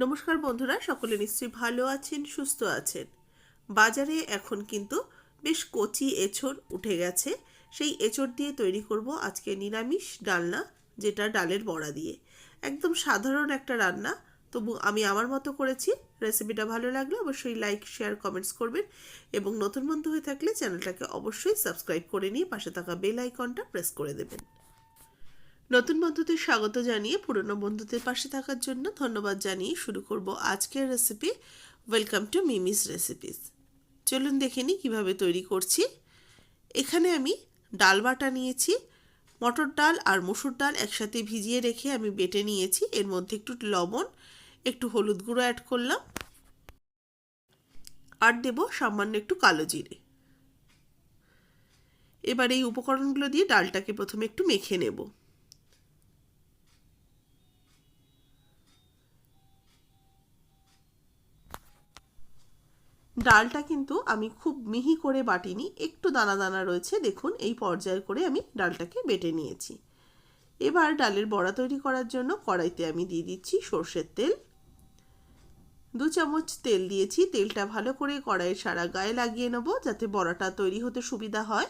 নমস্কার বন্ধুরা, সকলে নিশ্চয়ই ভালো আছেন, সুস্থ আছেন। বাজারে এখন কিন্তু বেশ কচি এঁচোড় উঠে গেছে। সেই এঁচোড় দিয়ে তৈরি করব আজকে নিরামিষ ডালনা, যেটা ডালের বড়া দিয়ে। একদম সাধারণ একটা রান্না, তবু আমি আমার মতো করেছি। রেসিপিটা ভালো লাগলে অবশ্যই লাইক, শেয়ার, কমেন্টস করবেন এবং নতুন বন্ধু হয়ে থাকলে চ্যানেলটাকে অবশ্যই সাবস্ক্রাইব করে নিয়ে পাশে থাকা বেল আইকনটা প্রেস করে দেবেন। নতুন বন্ধুদের স্বাগত জানিয়ে পুরনো বন্ধুদের পাশে থাকার জন্য ধন্যবাদ জানিয়ে শুরু করব আজকের recipe. Welcome to Mimi's recipes. চলুন দেখে নিই কীভাবে তৈরি করছি। এখানে আমি ডাল বাটা নিয়েছি। মটর ডাল আর মসুর ডাল একসাথে ভিজিয়ে রেখে আমি বেটে নিয়েছি। এর মধ্যে একটু লবণ, একটু হলুদ গুঁড়ো অ্যাড করলাম, আর দেব সামান্য একটু কালো জিরে। এবার এই উপকরণগুলো দিয়ে ডালটাকে প্রথমে একটু মেখে নেব। ডালটা কিন্তু আমি খুব মিহি করে বাটিনি, একটু দানা দানা রয়েছে। দেখুন, এই পর্যায়ে করে আমি ডালটাকে বেটে নিয়েছি। এবার ডালের বড়া তৈরি করার জন্য কড়াইতে আমি দিয়ে দিচ্ছি সর্ষের তেল। 2 চামচ তেল দিয়েছি। তেলটা ভালো করে কড়াইয়ের সারা গায়ে লাগিয়ে নেব, যাতে বড়াটা তৈরি হতে সুবিধা হয়।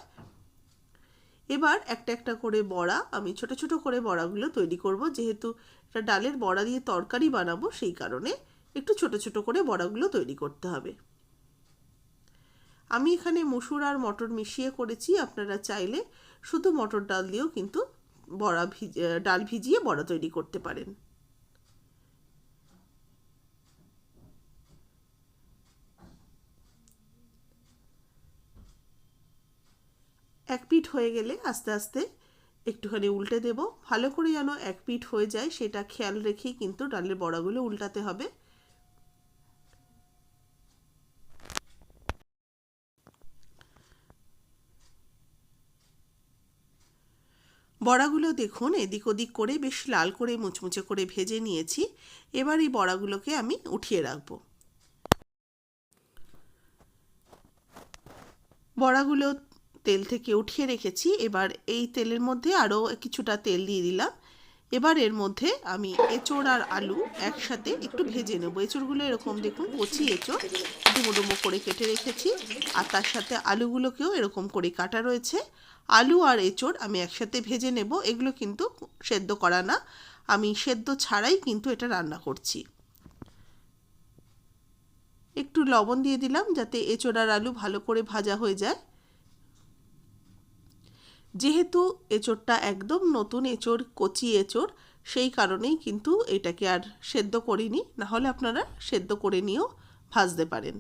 এবার একটা একটা করে বড়া আমি ছোট ছোট করে বড়াগুলো তৈরি করব। যেহেতু এটা ডালের বড়া দিয়ে তরকারি বানাবো, সেই কারণে একটু ছোট ছোট করে বড়াগুলো তৈরি করতে হবে। আমি এখানে মসুর আর মটর মিশিয়ে করেছি। আপনারা চাইলে শুধু মটর ডাল দিয়েও কিন্তু ডাল ভিজিয়ে বড়া তৈরি করতে পারেন। এক পিঠ হয়ে গেলে আস্তে আস্তে একটুখানি উল্টে দেব। ভালো করে যেন এক পিঠ হয়ে যায় সেটা খেয়াল রেখেই কিন্তু ডালের বড়াগুলো উল্টাতে হবে। বড়াগুলো দেখুন এদিক ওদিক করে বেশ লাল করে মুচমুচে করে ভেজে নিয়েছি। এবার এই বড়াগুলোকে আমি উঠিয়ে রাখবো। বড়াগুলো তেল থেকে উঠিয়ে রেখেছি। এবার এই তেলের মধ্যে আরও কিছুটা তেল দিয়ে দিলাম। এবার এর মধ্যে আমি এঁচোড় আর আলু একসাথে একটু ভেজে নেব। এঁচোড়গুলো এরকম দেখুন কচি এঁচোড় ডুমো ডুমো করে কেটে রেখেছি, আর তার সাথে আলুগুলোকেও এরকম করে কাটা রয়েছে। আলু আর এঁচোড় আমি একসাথে ভেজে নেব। এগুলো কিন্তু সেদ্ধ করা না, আমি সেদ্ধ ছাড়াই কিন্তু এটা রান্না করছি। একটু লবণ দিয়ে দিলাম যাতে এঁচোড় আর আলু ভালো করে ভাজা হয়ে যায়। যেহেতু এঁচোড়টা একদম নতুন এঁচোড়, কচি এঁচোড়, সেই কারণেই কিন্তু এটাকে আর সেদ্ধ করিনি, নাহলে আপনারা সেদ্ধ করে নিয়েও ভাজতে পারেন।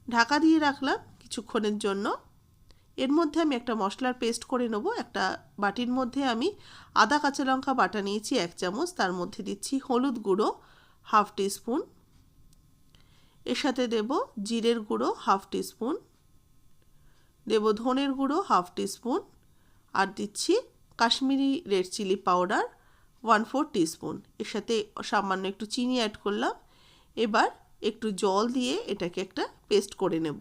ঢাকা দিয়ে রাখলাম কিছুক্ষণের জন্য। এর মধ্যে আমি একটা মশলার পেস্ট করে নেব। একটা বাটির মধ্যে আমি আদা কাঁচা লঙ্কা বাটা নিয়েছি 1 চামচ। তার মধ্যে দিচ্ছি হলুদ গুঁড়ো 1/2 টিস্পুন। এর সাথে দেব জিরের গুঁড়ো 1/2 টিস্পুন, দেব ধনের গুঁড়ো 1/2 টিস্পুন, আর দিচ্ছি Kashmiri red chilli powder 1/4 teaspoon. এর সাথে সামান্য একটু চিনি অ্যাড করলাম। এবার একটু জল দিয়ে এটাকে একটা পেস্ট করে নেব।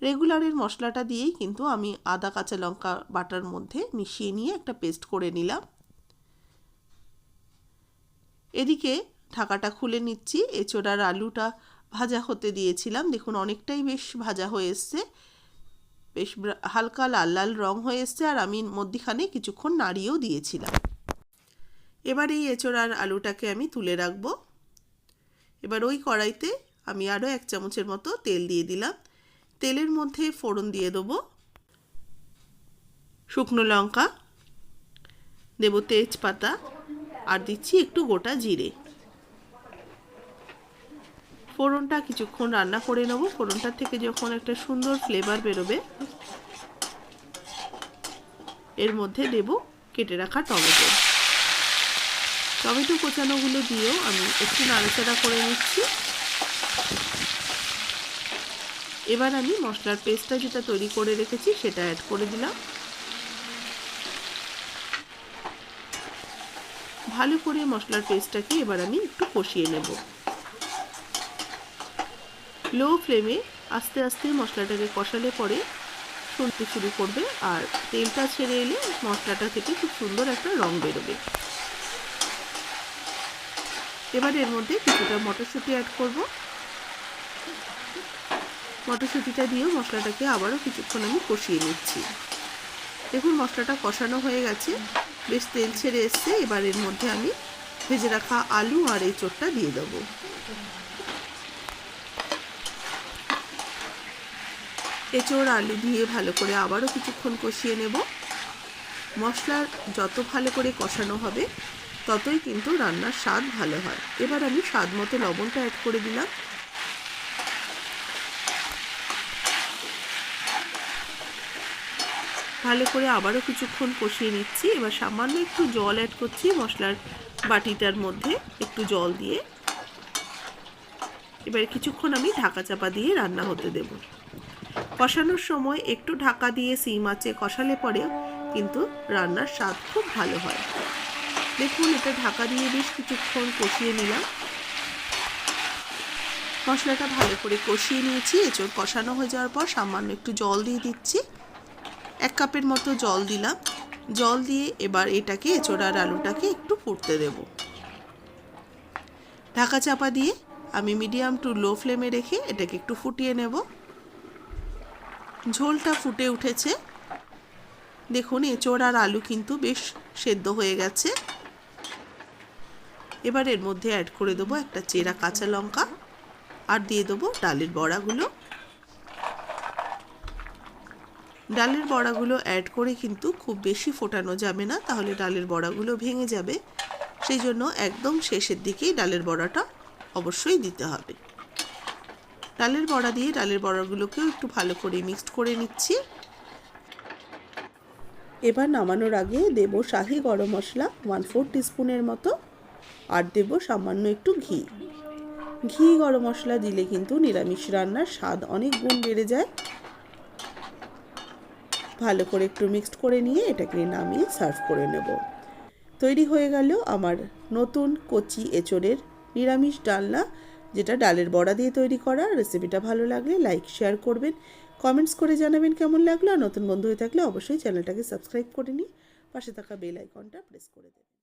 রেগুলারের মশলাটা দিয়েই কিন্তু আমি আদা কাঁচা লঙ্কা বাটার মধ্যে মিশিয়ে নিয়ে একটা পেস্ট করে নিলাম। এদিকে ঢাকাটা খুলে নিচ্ছি। এঁচোড় আর আলুটা ভাজা হতে দিয়েছিলাম। দেখুন অনেকটাই বেশ ভাজা হয়ে এসছে, বেশ হালকা লাল লাল রং হয়ে এসছে, আর আমি মধ্যিখানে কিছুক্ষণ নাড়িয়েও দিয়েছিলাম। এবার এই এঁচোড় আর আলুটাকে আমি তুলে রাখবো। এবার ওই কড়াইতে আমি আরও 1 চামচের মতো তেল দিয়ে দিলাম। তেলের মধ্যে ফোড়ন দিয়ে দেবো শুকনো লঙ্কা, দেব তেজপাতা, আর দিচ্ছি একটু গোটা জিরে। ফোড়নটা কিছুক্ষণ রান্না করে নেব। ফোড়নটার থেকে যখন একটা সুন্দর ফ্লেভার বেরোবে, এর মধ্যে দেব কেটে রাখা টমেটো। টমেটো কোচানোগুলো দিয়েও আমি একটু নাড়াচাড়া করে নিচ্ছি। এবার আমি মশলার পেস্টটা যেটা তৈরি করে রেখেছি সেটা অ্যাড করে দিলাম। ভালো করে মশলার পেস্টটাকে এবার আমি একটু কষিয়ে নেব। লো ফ্লেমে আস্তে আস্তে মশলাটাকে কষালে পরে শুনতে শুরু করবে, আর তেলটা ছেড়ে এলে মশলাটা থেকে খুব সুন্দর একটা রং বেরোবে। এবার এর মধ্যে কিছুটা মটরশুঁটি অ্যাড করব। মটরশুঁটিটা দিয়েও মশলাটাকে আবারও কিছুক্ষণ আমি কষিয়ে নিচ্ছি। দেখুন মশলাটা কষানো হয়ে গেছে, বেশ তেল ছেড়ে এসছে। এবার এর মধ্যে আমি ভেজে রাখা আলু আর এঁচোড়টা দিয়ে দেবো। এঁচোড় আলু দিয়ে ভালো করে আবারও কিছুক্ষণ কষিয়ে নেব। মশলার যত ভালো করে কষানো হবে ততই কিন্তু রান্নার স্বাদ ভালো হয়। এবার আমি স্বাদ মতো লবণটা অ্যাড করে দিলাম। ভালো করে আবারও কিছুক্ষণ কষিয়ে নিচ্ছি। এবার সামান্য একটু জল অ্যাড করছি মশলার বাটিটার মধ্যে একটু জল দিয়ে। এবার কিছুক্ষণ আমি ঢাকা চাপা দিয়ে রান্না হতে দেব। কষানোর সময় একটু ঢাকা দিয়ে সিম আঁচে কষালে পরে কিন্তু রান্নার স্বাদ খুব ভালো হয়। দেখুন এটা ঢাকা দিয়ে বেশ কিছুক্ষণ কষিয়ে নিলাম। মশলাটা ভালো করে কষিয়ে নিয়েছি। এঁচোড় কষানো হয়ে যাওয়ার পর সামান্য একটু জল দিয়ে দিচ্ছি। 1 কাপের মতো জল দিলাম। জল দিয়ে এবার এটাকে এঁচোড় আর আলুটাকে একটু ফুটতে দেব। ঢাকা চাপা দিয়ে আমি মিডিয়াম টু লো ফ্লেমে রেখে এটাকে একটু ফুটিয়ে নেব। ঝোলটা ফুটে উঠেছে। দেখুন এঁচোড় আর আলু কিন্তু বেশ সেদ্ধ হয়ে গেছে। এবার এর মধ্যে অ্যাড করে দেবো একটা চেরা কাঁচা লঙ্কা আর দিয়ে দেবো ডালের বড়াগুলো। ডালের বড়াগুলো অ্যাড করে কিন্তু খুব বেশি ফোটানো যাবে না, তাহলে ডালের বড়াগুলো ভেঙে যাবে। সেই জন্য একদম শেষের দিকেই ডালের বড়াটা অবশ্যই দিতে হবে। ডালের বড়া দিয়ে ডালের বড়াগুলোকেও একটু ভালো করে মিক্সড করে নিচ্ছি। এবার নামানোর আগে দেব শাহি গরম মশলা 1/4 টিস্পুনের মতো আর দেব সামান্য একটু ঘি। ঘি গরম মশলা দিলে কিন্তু নিরামিষ রান্নার স্বাদ অনেক গুণ বেড়ে যায়। ভালো করে একটু মিক্সড করে নিয়ে এটাকে নামিয়ে সার্ভ করে নেব। তৈরি হয়ে গেল আমার নতুন কচি এঁচোড়ের নিরামিষ ডালনা, যেটা ডালের বড়া দিয়ে তৈরি করা। রেসিপিটা ভালো লাগলে লাইক শেয়ার করবেন, কমেন্টস করে জানাবেন কেমন লাগলো। আর নতুন বন্ধু হয়ে থাকলে অবশ্যই চ্যানেলটাকে সাবস্ক্রাইব করে নিয়ে পাশে থাকা বেল আইকনটা প্রেস করে দেবেন।